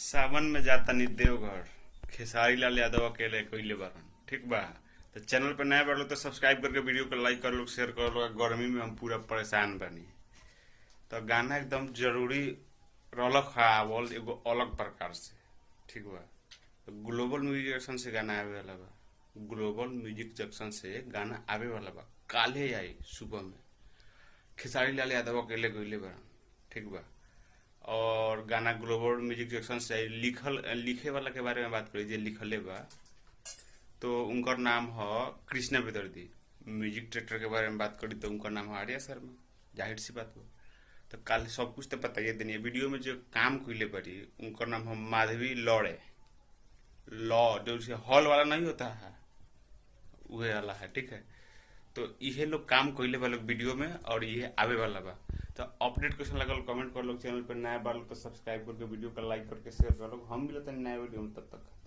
सावन में जाता नी देवघर। खेसारी लाल यादव अकेले कइले बारन। ठीक बा। तो चैनल पे नया बार तो सब्सक्राइब करके वीडियो को लाइक कर लो, शेयर कर लो। गर्मी में हम पूरा परेशान बनी। तो गाना एकदम जरूरी रौलक आवल एगो अलग प्रकार से। ठीक बा। तो ग्लोबल म्यूजिक जंक्शन से गाना आवे वाला बा। ग्लोबल म्यूजिक जंक्शन से गाना आवे वाला बा। काले आई सुबह में खेसारी लाल यादव अकेले गइले बारन। ठीक बा। और गाना ग्लोबल म्यूजिक जंक्शन से लिखे वाला के बारे में बात करी जे लिखले बा तो उनकर नाम ह कृष्णा बेदर्दी। म्यूजिक डायरेक्टर के बारे में बात करी तो उनका नाम है आर्या शर्मा। जाहिर सी बात बा। तो कल सब कुछ तो बताइए देनी वीडियो में जो काम कइले बारी उनका नाम है माधवी लौड़े। लॉ जो हॉल वाला नहीं होता है वह वाला है। ठीक है। तो ये लोग काम कइले बा लोग वीडियो में और ये आवे वाला बा। तो अपडेट क्वेश्चन लगल कमेंट कर लो। चैनल पर नया बार तो सब्सक्राइब करके वीडियो को लाइक करके शेयर कर लो। हम मिलते हैं नया वीडियो में, तब तक